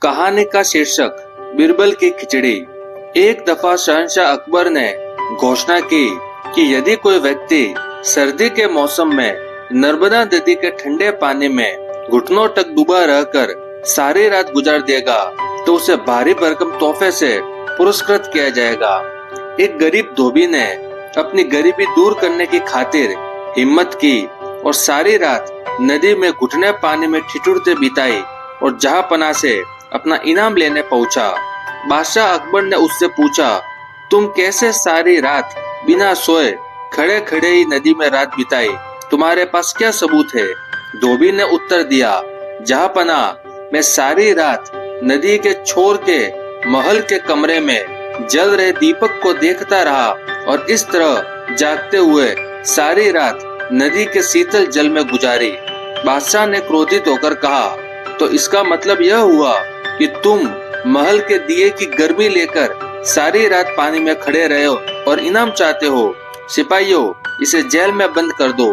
कहानी का शीर्षक बीरबल की खिचड़ी। एक दफा शहंशाह अकबर ने घोषणा की कि यदि कोई व्यक्ति सर्दी के मौसम में नर्मदा नदी के ठंडे पानी में घुटनों तक डूबा रहकर सारी रात गुजार देगा तो उसे भारी भरकम तोहफे से पुरस्कृत किया जाएगा। एक गरीब धोबी ने अपनी गरीबी दूर करने की खातिर हिम्मत की और सारी रात नदी में घुटने पानी में ठिठुरते बिताई और जहांपनाह से अपना इनाम लेने पहुंचा। बादशाह अकबर ने उससे पूछा, तुम कैसे सारी रात बिना सोए खड़े खड़े ही नदी में रात बिताई, तुम्हारे पास क्या सबूत है? धोबी ने उत्तर दिया, जहांपनाह मैं सारी रात नदी के छोर के महल के कमरे में जल रहे दीपक को देखता रहा और इस तरह जागते हुए सारी रात नदी के शीतल जल में गुजारी। बादशाह ने क्रोधित होकर कहा, तो इसका मतलब यह हुआ कि तुम महल के दिए की गर्मी लेकर सारी रात पानी में खड़े रहे हो और इनाम चाहते हो। सिपाहियों, इसे जेल में बंद कर दो।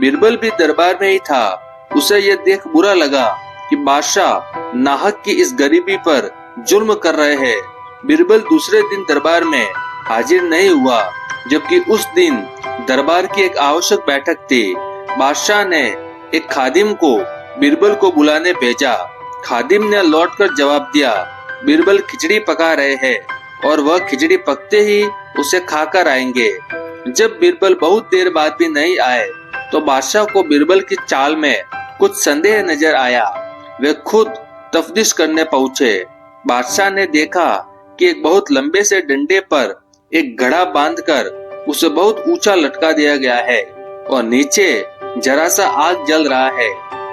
बीरबल भी दरबार में ही था। उसे यह देख बुरा लगा कि बादशाह नाहक की इस गरीबी पर जुल्म कर रहे हैं। बीरबल दूसरे दिन दरबार में हाजिर नहीं हुआ, जबकि उस दिन दरबार की एक आवश्यक बैठक थी। बादशाह ने एक खादिम को बीरबल को बुलाने भेजा। खादिम ने लौटकर जवाब दिया, बीरबल खिचड़ी पका रहे हैं और वह खिचड़ी पकते ही उसे खाकर आएंगे। जब बीरबल बहुत देर बाद भी नहीं आए तो बादशाह को बीरबल की चाल में कुछ संदेह नजर आया। वे खुद तफ्तीश करने पहुंचे। बादशाह ने देखा कि एक बहुत लंबे से डंडे पर एक घड़ा बांधकर उसे बहुत ऊंचा लटका दिया गया है और नीचे जरा सा आग जल रहा है।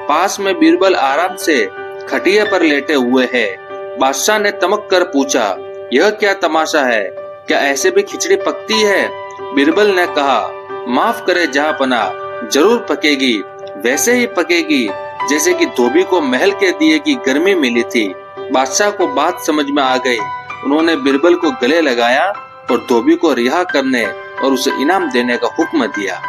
पास में बीरबल आराम से खटिया पर लेटे हुए हैं। बादशाह ने तमक कर पूछा, यह क्या तमाशा है? क्या ऐसे भी खिचड़ी पकती है? बीरबल ने कहा, माफ करे जहांपनाह, जरूर पकेगी, वैसे ही पकेगी जैसे कि धोबी को महल के दिए की गर्मी मिली थी। बादशाह को बात समझ में आ गई। उन्होंने बीरबल को गले लगाया और धोबी को रिहा करने और उसे इनाम देने का हुक्म दिया।